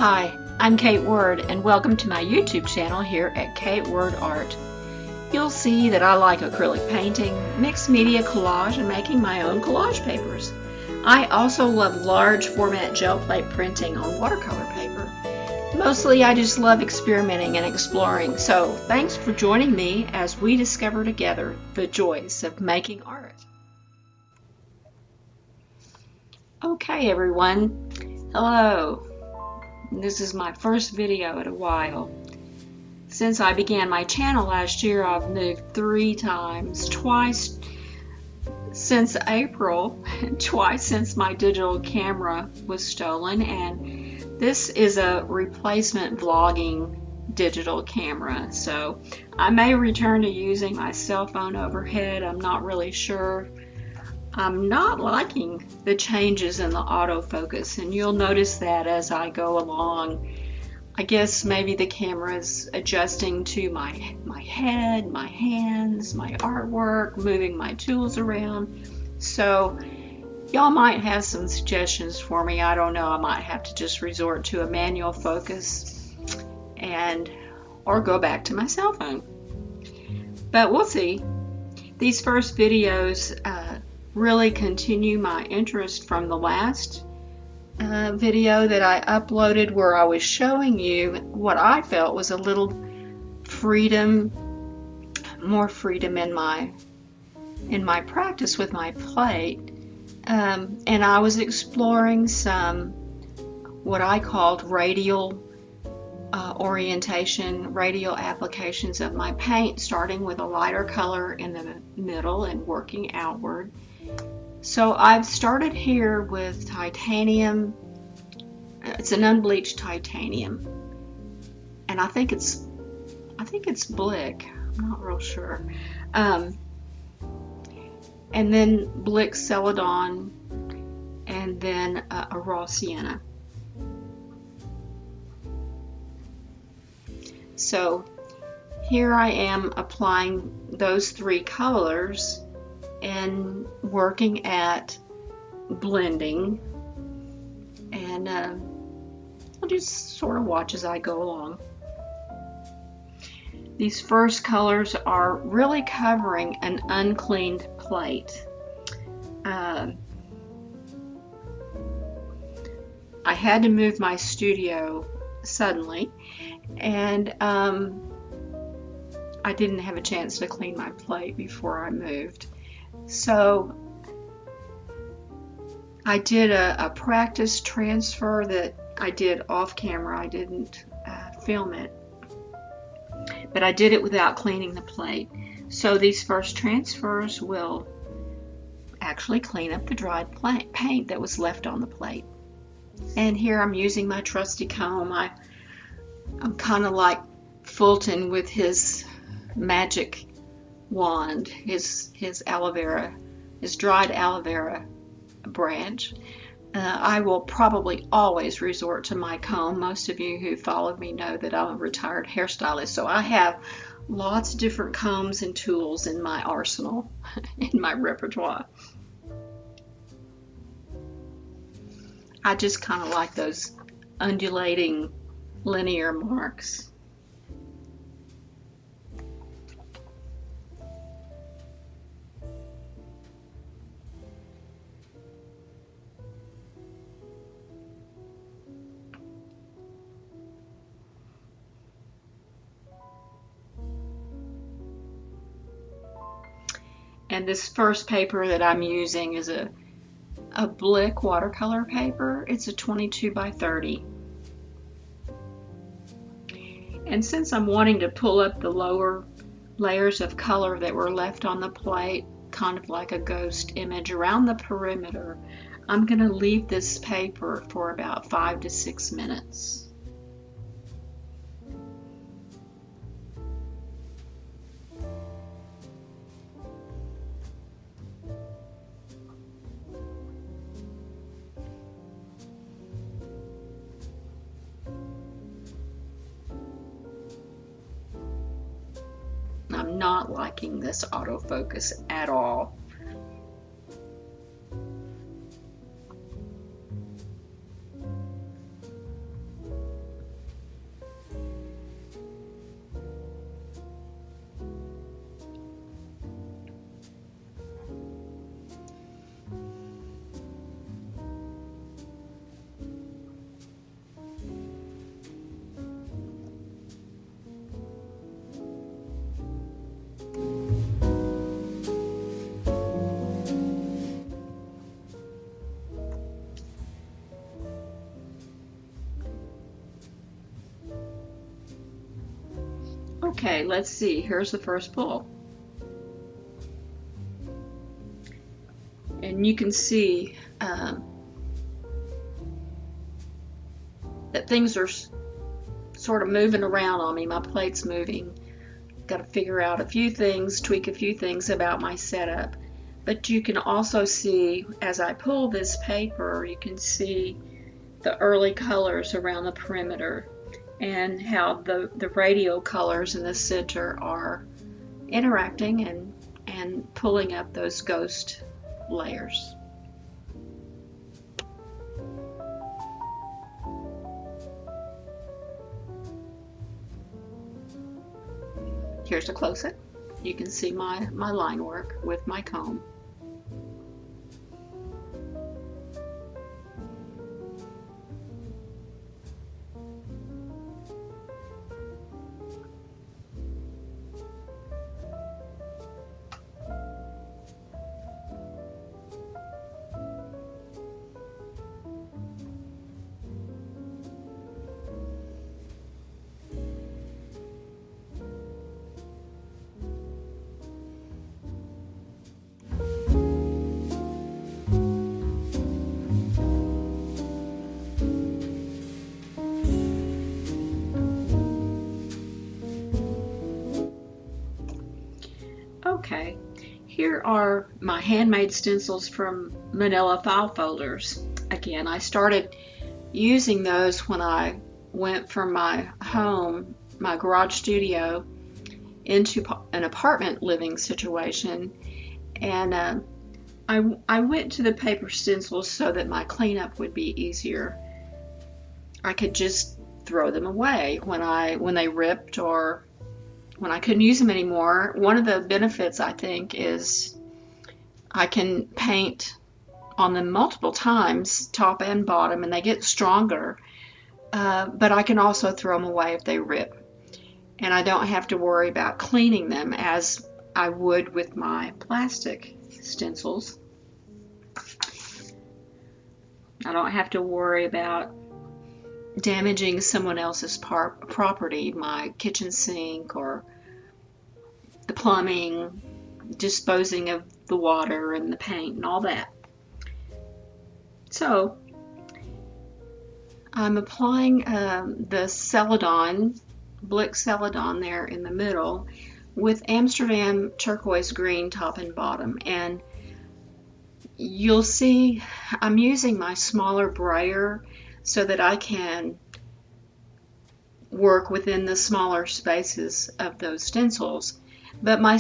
Hi, I'm Kate Word and welcome to my YouTube channel here at Kate Word Art. You'll see that I like acrylic painting, mixed media collage, and making my own collage papers. I also love large format gel plate printing on watercolor paper. Mostly I just love experimenting and exploring, so thanks for joining me as we discover together the joys of making art. Okay everyone, hello. This is my first video in a while. Since I began my channel last year, I've moved 3 times, twice since April, twice since my digital camera was stolen, and this is a replacement vlogging digital camera. So I may return to using my cell phone overhead, I'm not really sure. I'm not liking the changes in the autofocus, and you'll notice that as I go along. I guess maybe the camera is adjusting to my head, my hands, my artwork, moving my tools around. So y'all might have some suggestions for me. I don't know, I might have to just resort to a manual focus or go back to my cell phone. But we'll see. These first videos really continue my interest from the last video that I uploaded, where I was showing you what I felt was a little freedom, more freedom in my practice with my plate, and I was exploring some what I called radial orientation, radial applications of my paint, starting with a lighter color in the middle and working outward. So I've started here with titanium. It's an unbleached titanium, and I think it's Blick. I'm not real sure. And then Blick Celadon, and then a raw sienna. So here I am applying those 3 colors and working at blending, and I'll just sort of watch as I go along. These first colors are really covering an uncleaned plate. I had to move my studio suddenly, and I didn't have a chance to clean my plate before I moved. So I did a practice transfer that I did off camera. I didn't film it, but I did it without cleaning the plate. So these first transfers will actually clean up the dried paint that was left on the plate. And here I'm using my trusty comb. I'm kind of like Fulton with his magic wand, his aloe vera, his dried aloe vera branch. I will probably always resort to my comb. Most of you who follow me know that I'm a retired hairstylist, so I have lots of different combs and tools in my arsenal, in my repertoire. I just kind of like those undulating linear marks. And this first paper that I'm using is a Blick watercolor paper. It's a 22 by 30. And since I'm wanting to pull up the lower layers of color that were left on the plate, kind of like a ghost image around the perimeter, I'm going to leave this paper for about 5 to 6 minutes. I'm not liking this autofocus at all. Okay, let's see. Here's the first pull. And you can see that things are sort of moving around on me. My plate's moving. Got to figure out a few things, tweak a few things about my setup. But you can also see, as I pull this paper, you can see the early colors around the perimeter and how the radial colors in the center are interacting and pulling up those ghost layers. Here's a close-up. You can see my line work with my comb. Okay, here are my handmade stencils from manila file folders. Again, I started using those when I went from my home, my garage studio, into an apartment living situation, and I went to the paper stencils so that my cleanup would be easier. I could just throw them away when they ripped or when I couldn't use them anymore. One of the benefits, I think, is I can paint on them multiple times, top and bottom, and they get stronger, but I can also throw them away if they rip. And I don't have to worry about cleaning them as I would with my plastic stencils. I don't have to worry about damaging someone else's property, my kitchen sink or the plumbing, disposing of the water and the paint and all that. So I'm applying the Celadon, Blick Celadon there in the middle with Amsterdam turquoise green top and bottom, and you'll see I'm using my smaller brayer so that I can work within the smaller spaces of those stencils. But my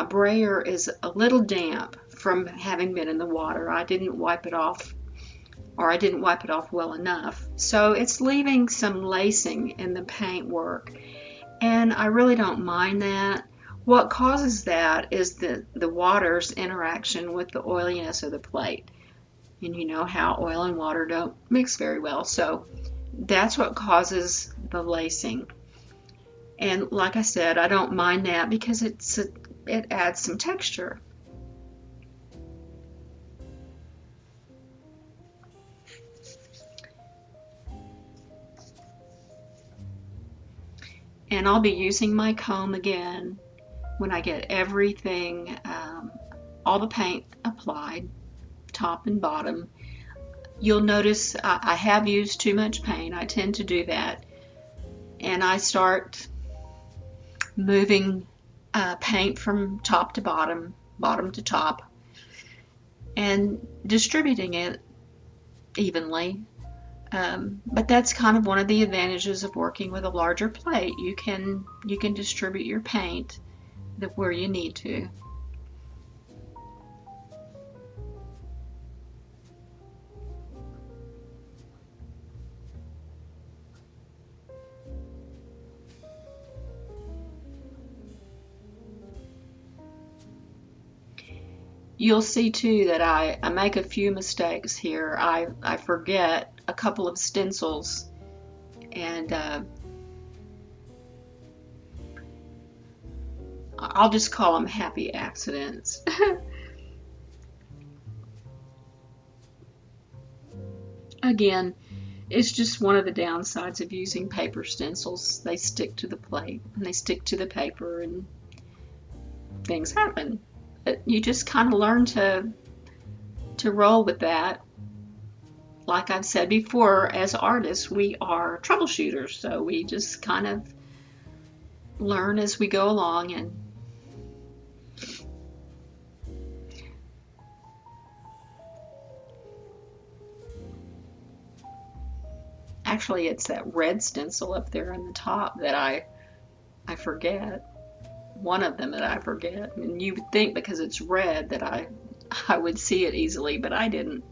brayer is a little damp from having been in the water. I didn't wipe it off, or I didn't wipe it off well enough. So it's leaving some lacing in the paint work, and I really don't mind that. What causes that is the water's interaction with the oiliness of the plate. And you know how oil and water don't mix very well. So that's what causes the lacing. And like I said, I don't mind that because it adds some texture. And I'll be using my comb again when I get everything, all the paint applied, top and bottom. You'll notice I have used too much paint. I tend to do that. And I start moving paint from top to bottom, bottom to top, and distributing it evenly. But that's kind of one of the advantages of working with a larger plate. You can distribute your paint where you need to. You'll see too that I make a few mistakes here. I forget a couple of stencils, and I'll just call them happy accidents. Again, it's just one of the downsides of using paper stencils. They stick to the plate and they stick to the paper and things happen. But you just kind of learn to roll with that. Like I've said before, as artists, we are troubleshooters, so we just kind of learn as we go along. And actually, it's that red stencil up there on the top that I forget. One of them that I forget. And you would think because it's red that I would see it easily, but I didn't.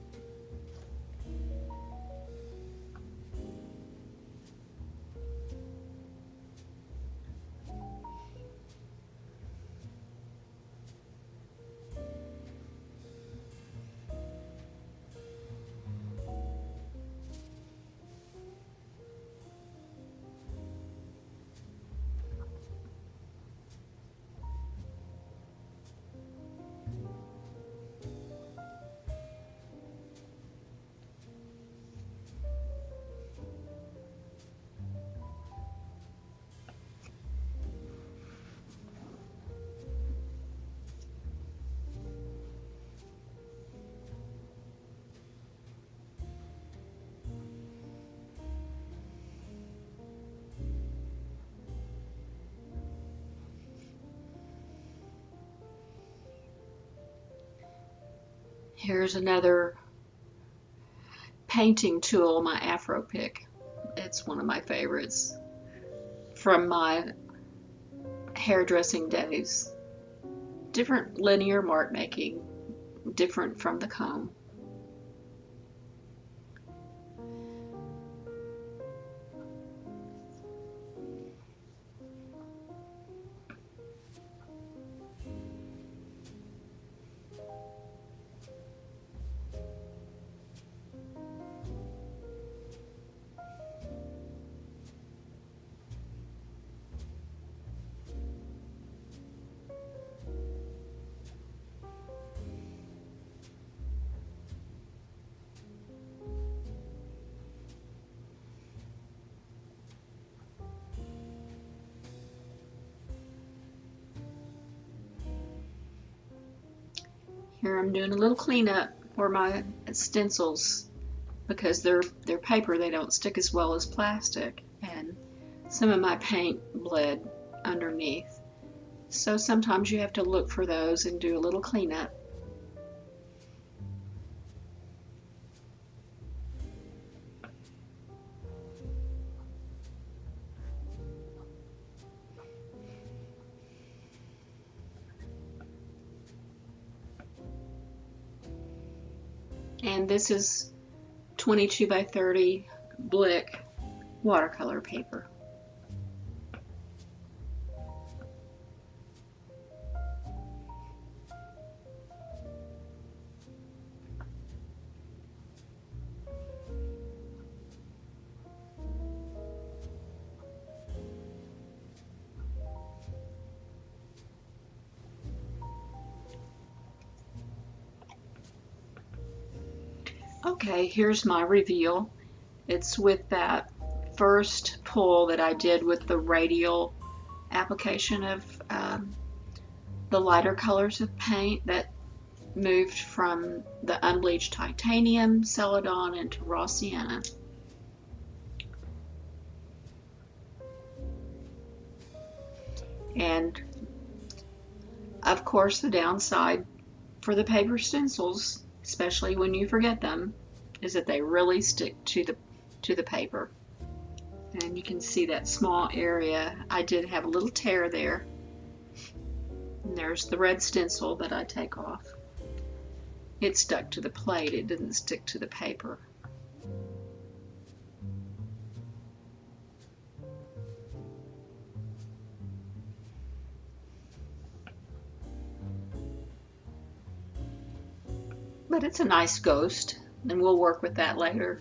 Here's another painting tool, my Afro Pick. It's one of my favorites from my hairdressing days. Different linear mark making, different from the comb. Here I'm doing a little cleanup for my stencils because they're paper, they don't stick as well as plastic, and some of my paint bled underneath. So sometimes you have to look for those and do a little cleanup. And this is 22 by 30 Blick watercolor paper. Okay, here's my reveal. It's with that first pull that I did with the Radial application of the lighter colors of paint that moved from the unbleached titanium, celadon into raw sienna. And of course the downside for the paper stencils, especially when you forget them, is that they really stick to the paper. And you can see that small area. I did have a little tear there. And there's the red stencil that I take off. It stuck to the plate, it didn't stick to the paper. But it's a nice ghost, and we'll work with that later.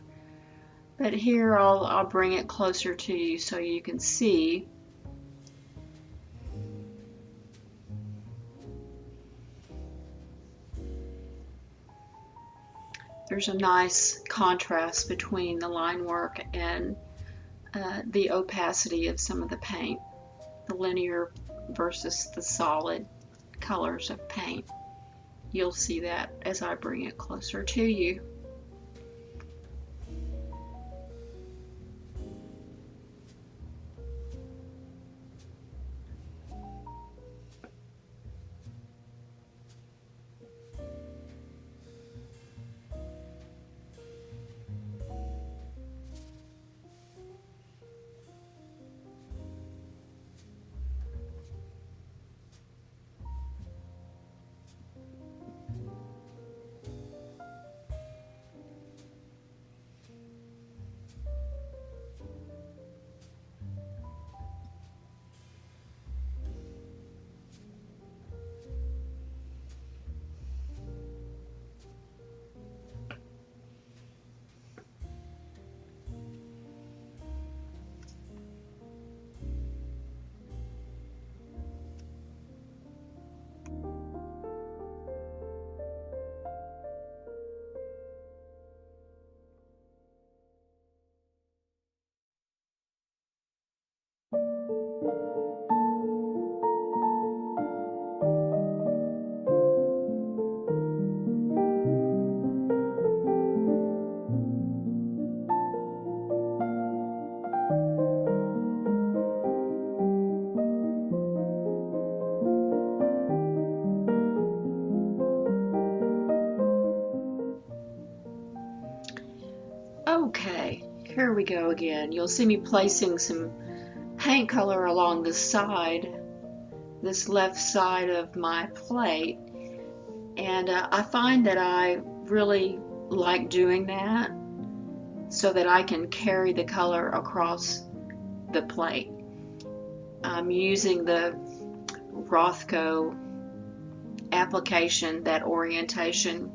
But here I'll bring it closer to you so you can see. there's a nice contrast between the line work and the opacity of some of the paint, the linear versus the solid colors of paint. You'll see that as I bring it closer to you. Okay, here we go again. You'll see me placing some paint color along the side, this left side of my plate, and I find that I really like doing that so that I can carry the color across the plate. I'm using the Rothko application, that orientation,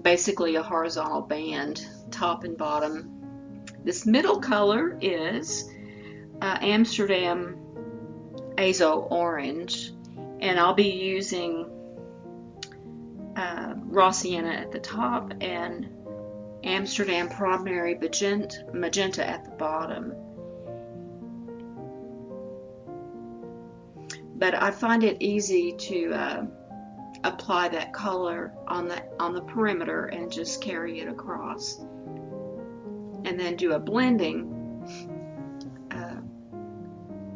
basically a horizontal band, top and bottom. This middle color is Amsterdam Azo Orange, and I'll be using raw sienna at the top and Amsterdam Primary Magenta at the bottom. But I find it easy to apply that color on the perimeter and just carry it across, and then do a blending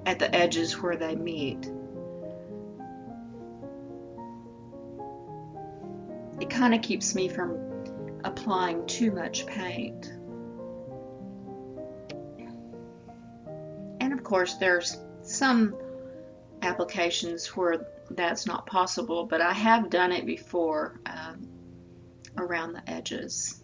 at the edges where they meet. It kind of keeps me from applying too much paint. And of course there's some applications where that's not possible, but I have done it before around the edges.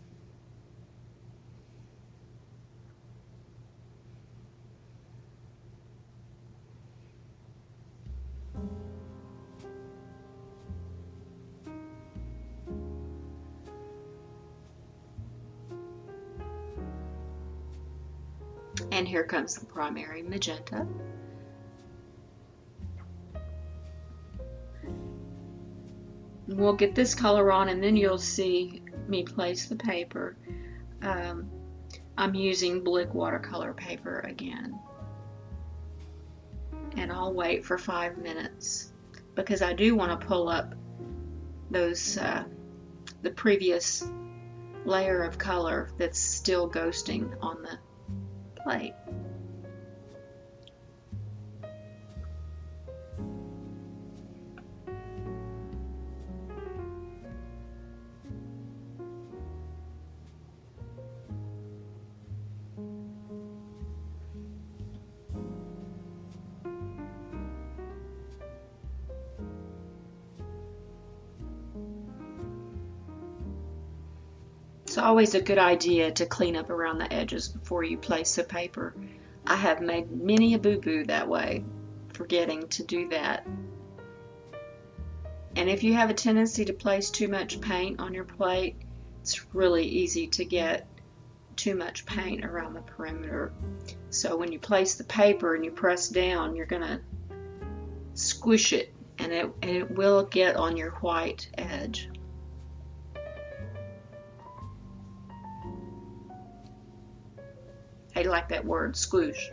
And here comes the primary magenta. We'll get this color on and then you'll see me place the paper. I'm using Blick watercolor paper again. And I'll wait for 5 minutes because I do want to pull up those the previous layer of color that's still ghosting on the plate. It's always a good idea to clean up around the edges before you place the paper. I have made many a boo-boo that way, forgetting to do that. And if you have a tendency to place too much paint on your plate, it's really easy to get too much paint around the perimeter. So when you place the paper and you press down, you're going to squish it, and it will get on your white edge. I like that word, squoosh.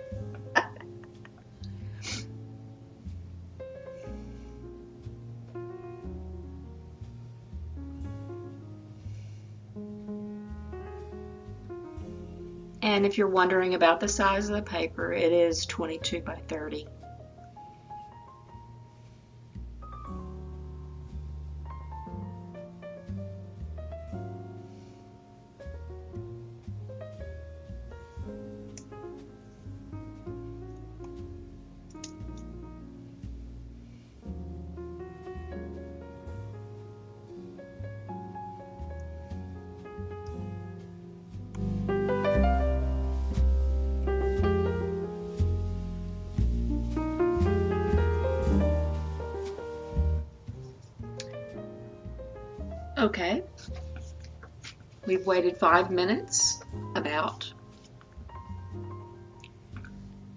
And if you're wondering about the size of the paper, it is 22 by 30. Okay, we've waited 5 minutes, about,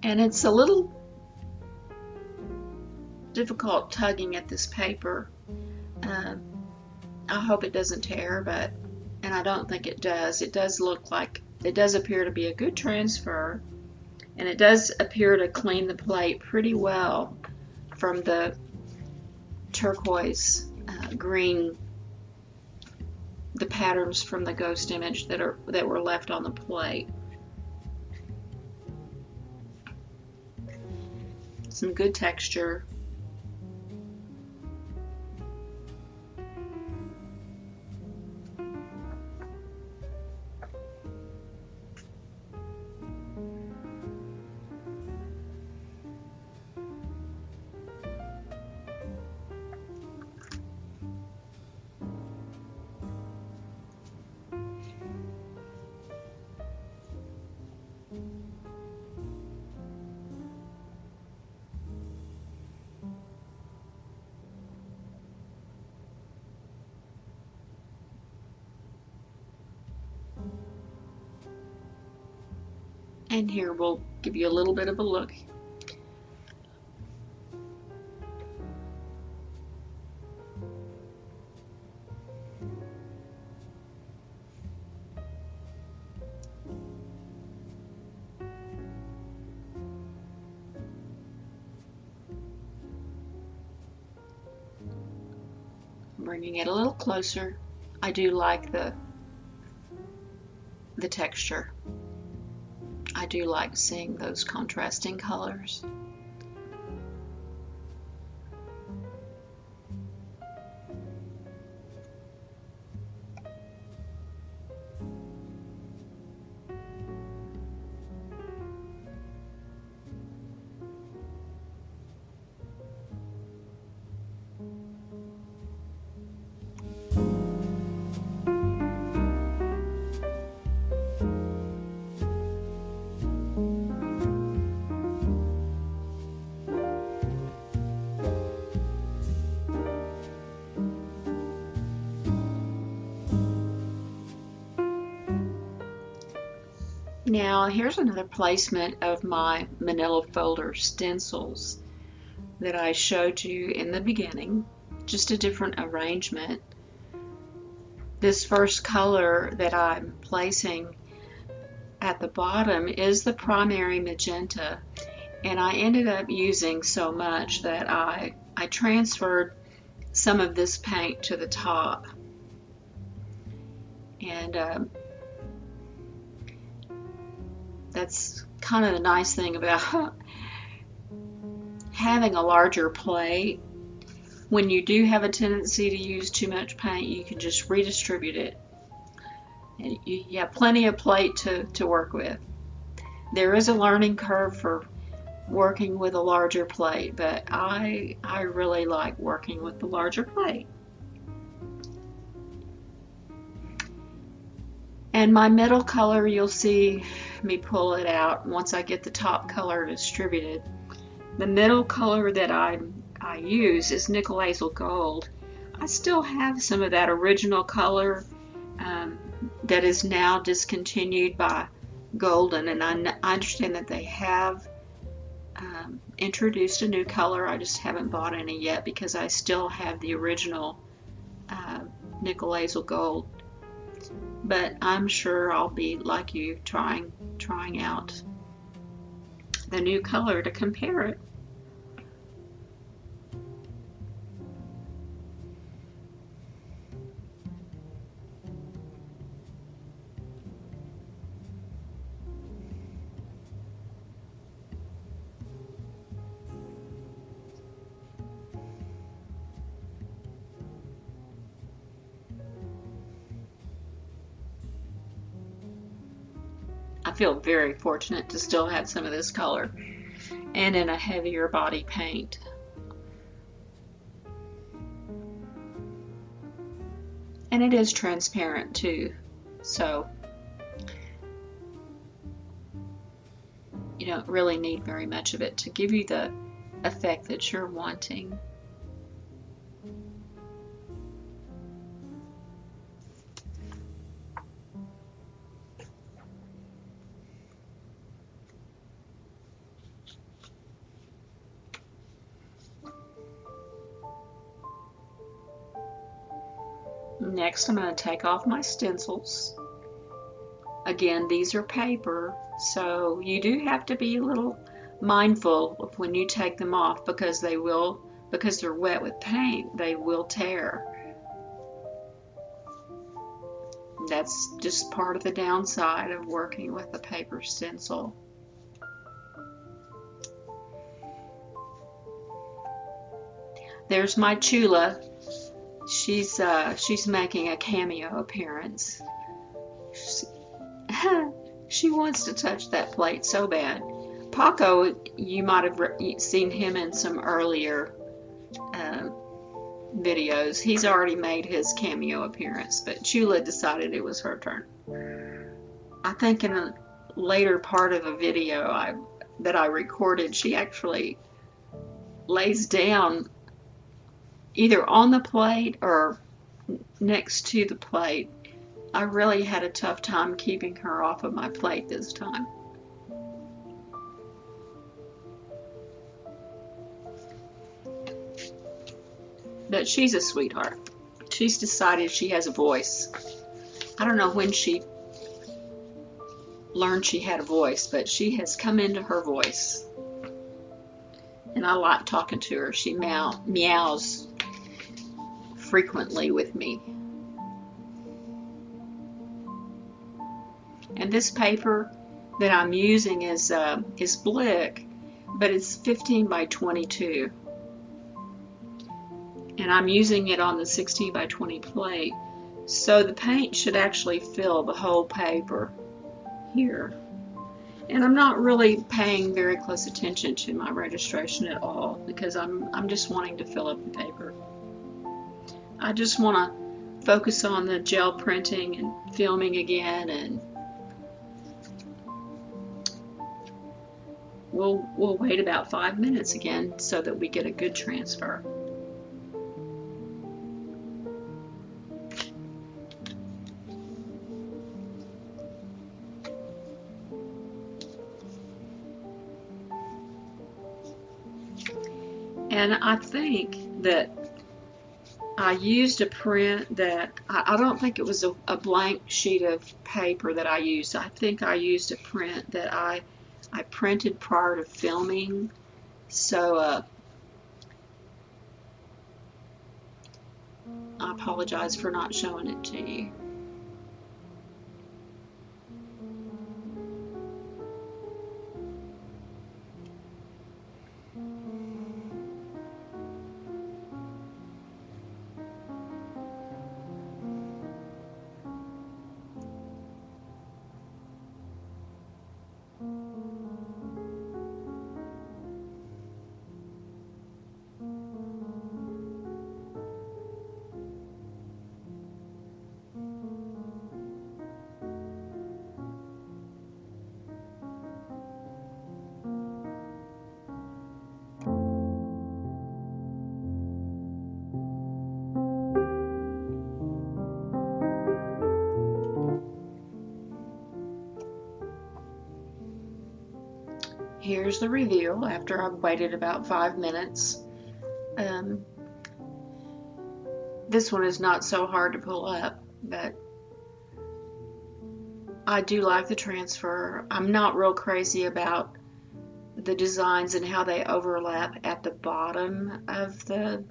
and it's a little difficult tugging at this paper. I hope it doesn't tear, and I don't think it does. It does look like, it does appear to be a good transfer, and it does appear to clean the plate pretty well from the turquoise green, the patterns from the ghost image that were left on the plate. Some good texture. And here we'll give you a little bit of a look. Bringing it a little closer. I do like the texture. I do like seeing those contrasting colors. Now here's another placement of my manila folder stencils that I showed you in the beginning, just a different arrangement. This first color that I'm placing at the bottom is the primary magenta, and I ended up using so much that I transferred some of this paint to the top. And that's kind of the nice thing about having a larger plate. When you do have a tendency to use too much paint, you can just redistribute it. And you have plenty of plate to work with. There is a learning curve for working with a larger plate, but I really like working with the larger plate. And my middle color, you'll see me pull it out once I get the top color distributed. The middle color that I use is nickel hazel gold. I still have some of that original color that is now discontinued by Golden, and I understand that they have introduced a new color. I just haven't bought any yet because I still have the original nickel hazel gold. but I'm sure I'll be like you, trying out the new color to compare it. I feel very fortunate to still have some of this color and in a heavier body paint. And it is transparent too, so you don't really need very much of it to give you the effect that you're wanting. Next, I'm going to take off my stencils. Again, these are paper, so you do have to be a little mindful of when you take them off, because they're wet with paint, they will tear. That's just part of the downside of working with a paper stencil. There's my Chula. She's making a cameo appearance. She wants to touch that plate so bad. Paco, you might have seen him in some earlier videos. He's already made his cameo appearance, but Chula decided it was her turn. I think in a later part of a video that I recorded, she actually lays down either on the plate or next to the plate. I really had a tough time keeping her off of my plate this time. But she's a sweetheart. She's decided she has a voice. I don't know when she learned she had a voice, but she has come into her voice. And I like talking to her. She meows frequently with me. And this paper that I'm using is Blick, but it's 15 by 22. And I'm using it on the 16 by 20 plate, so the paint should actually fill the whole paper here. And I'm not really paying very close attention to my registration at all, because I'm just wanting to fill up the paper. I just want to focus on the gel printing and filming again, and we'll wait about 5 minutes again so that we get a good transfer. And I think that I used a print that, I don't think it was a blank sheet of paper that I used. I think I used a print that I printed prior to filming. So I apologize for not showing it to you. Here's the reveal after I've waited about 5 minutes. This one is not so hard to pull up, but I do like the transfer. I'm not real crazy about the designs and how they overlap at the bottom of the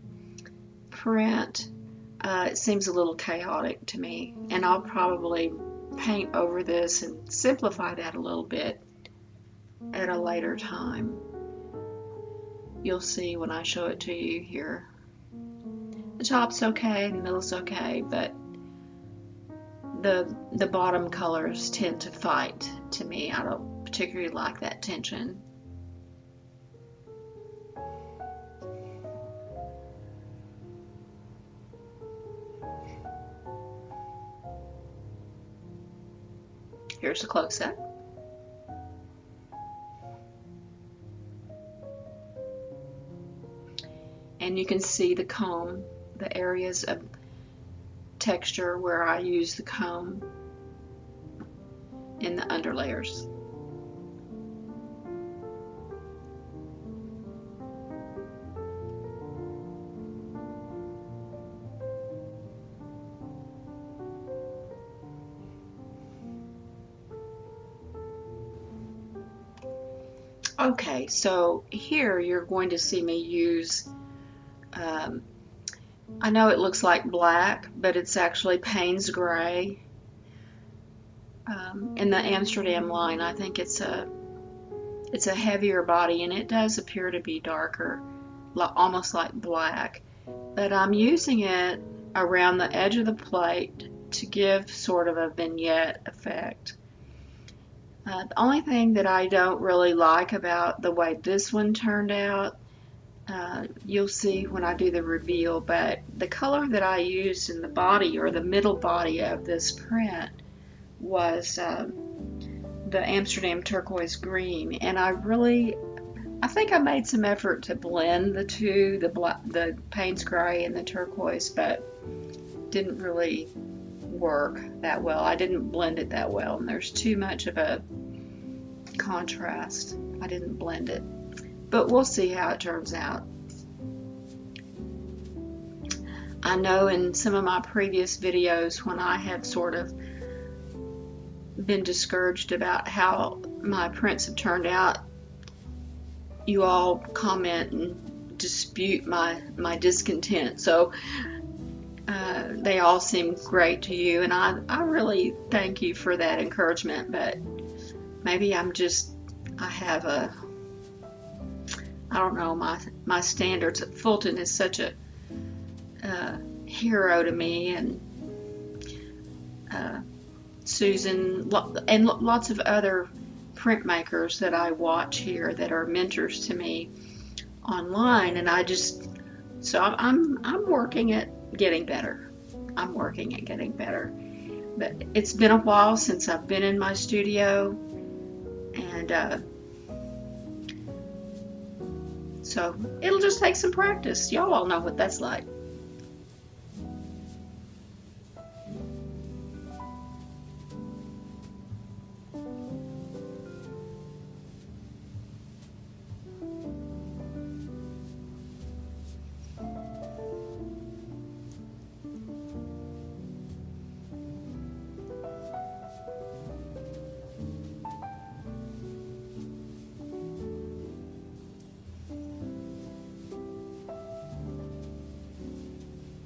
print. It seems a little chaotic to me, and I'll probably paint over this and simplify that a little bit at a later time. You'll see when I show it to you here. The top's okay, the middle's okay, but the bottom colors tend to fight to me. I don't particularly like that tension. Here's a close-up. And you can see the comb, the areas of texture where I use the comb in the underlayers. Okay, so here you're going to see me use, I know it looks like black, but it's actually Payne's Gray. In the Amsterdam line, I think it's a heavier body, and it does appear to be darker, almost like black. But I'm using it around the edge of the plate to give sort of a vignette effect. The only thing that I don't really like about the way this one turned out, you'll see when I do the reveal, but the color that I used in the body, or the middle body of this print, was the Amsterdam turquoise green, and I think I made some effort to blend the two, the Payne's Gray and the turquoise, but didn't really work that well. I didn't blend it that well, and there's too much of a contrast. I didn't blend it, but we'll see how it turns out. I know in some of my previous videos, when I have sort of been discouraged about how my prints have turned out, you all comment and dispute my discontent. So they all seem great to you, and I really thank you for that encouragement, but maybe I have I don't know, my standards. Fulton is such a hero to me, and Susan, and lots of other printmakers that I watch here that are mentors to me online, and so I'm working at getting better. I'm working at getting better. But it's been a while since I've been in my studio, and so it'll just take some practice. Y'all all know what that's like.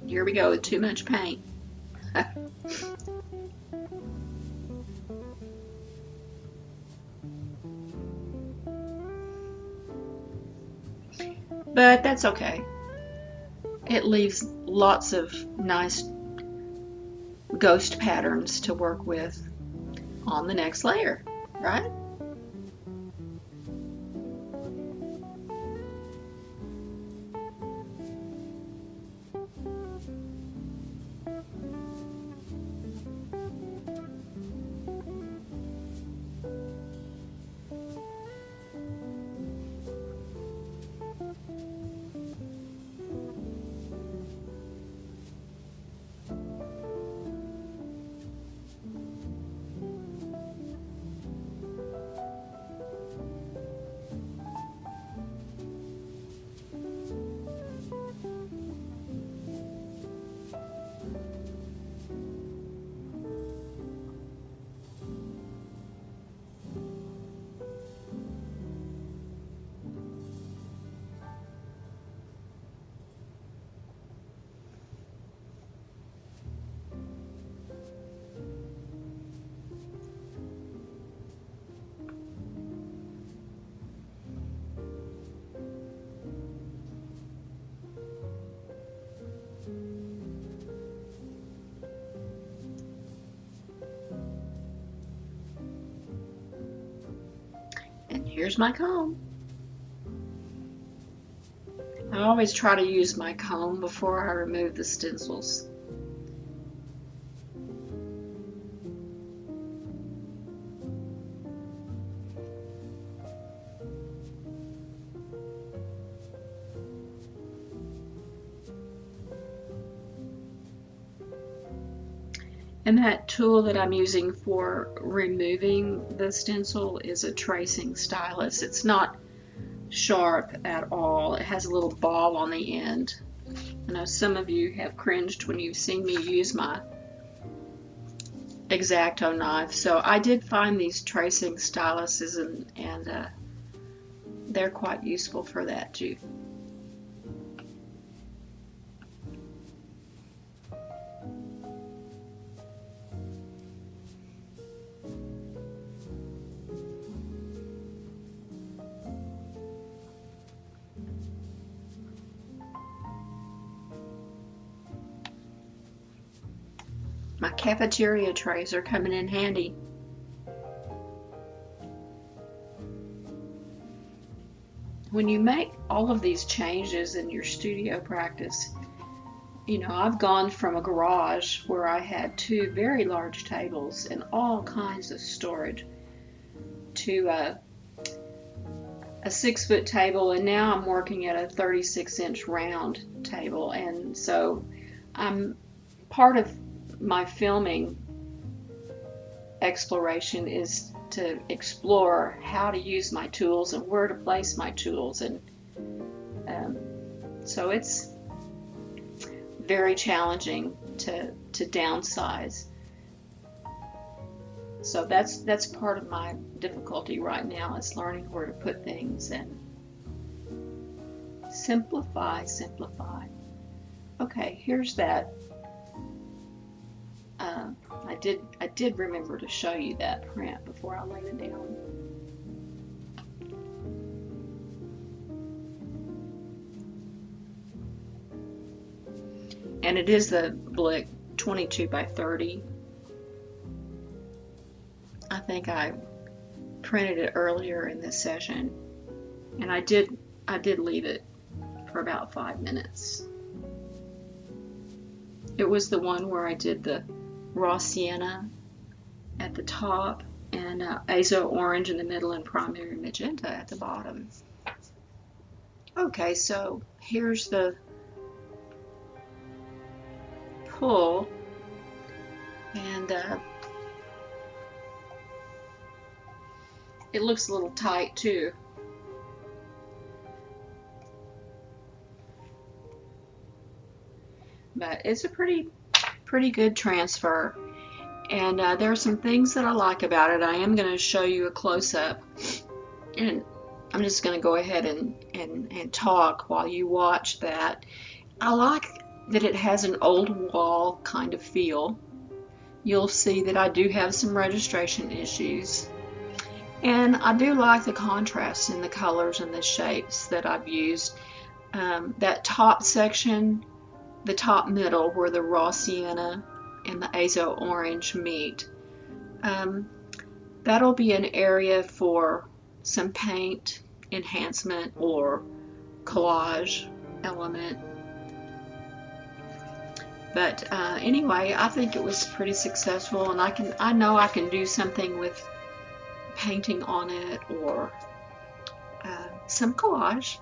Here we go with too much paint. But that's okay. It leaves lots of nice ghost patterns to work with on the next layer, right? here's my comb. I always try to use my comb before I remove the stencils. And that tool that I'm using for removing the stencil is a tracing stylus. It's not sharp at all. It has a little ball on the end. I know some of you have cringed when you've seen me use my X-Acto knife. So I did find these tracing styluses, and they're quite useful for that too. My cafeteria trays are coming in handy. When you make all of these changes in your studio practice, you know, I've gone from a garage where I had 2 very large tables and all kinds of storage to a 6-foot table, and now I'm working at a 36-inch round table. And so I'm part of my filming exploration is to explore how to use my tools and where to place my tools, and so it's very challenging to downsize. So that's part of my difficulty right now, is learning where to put things and simplify. Okay, here's that. I did remember to show you that print before I laid it down. And it is the Blick 22 by 30. I think I printed it earlier in this session, and I did leave it for about 5 minutes. It was the one where I did the raw sienna at the top and azo orange in the middle and primary magenta at the bottom. Okay, so here's the pull, and it looks a little tight too. But it's a pretty good transfer, and there are some things that I like about it. I am going to show you a close-up, and I'm just going to go ahead and talk while you watch that. I like that it has an old wall kind of feel. You'll see that I do have some registration issues, and I do like the contrast in the colors and the shapes that I've used. That top section, the top middle where the raw sienna and the azo orange meet, that'll be an area for some paint enhancement or collage element. But anyway, I think it was pretty successful, and I know I can do something with painting on it or some collage.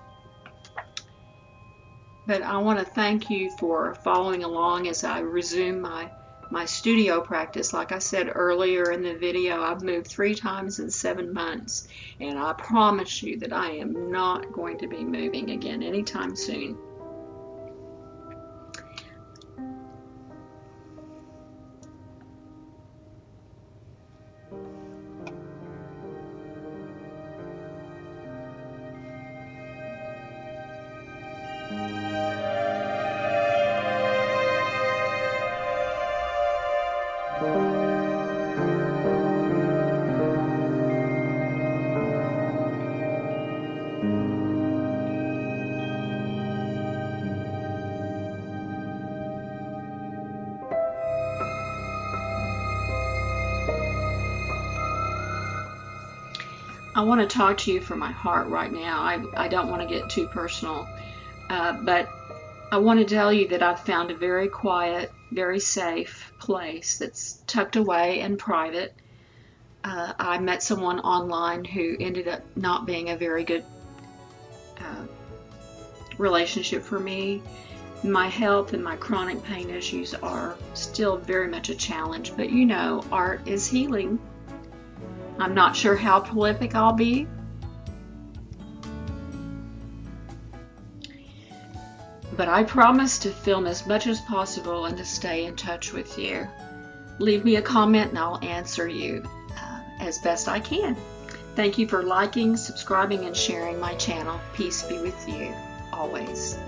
But I want to thank you for following along as I resume my studio practice. Like I said earlier in the video, I've moved 3 times in 7 months, and I promise you that I am not going to be moving again anytime soon. I want to talk to you from my heart right now. I don't want to get too personal, but I want to tell you that I've found a very quiet, very safe place that's tucked away and private. I met someone online who ended up not being a very good relationship for me. My health and my chronic pain issues are still very much a challenge, but you know, art is healing. I'm not sure how prolific I'll be, but I promise to film as much as possible and to stay in touch with you. Leave me a comment and I'll answer you as best I can. Thank you for liking, subscribing, and sharing my channel. Peace be with you always.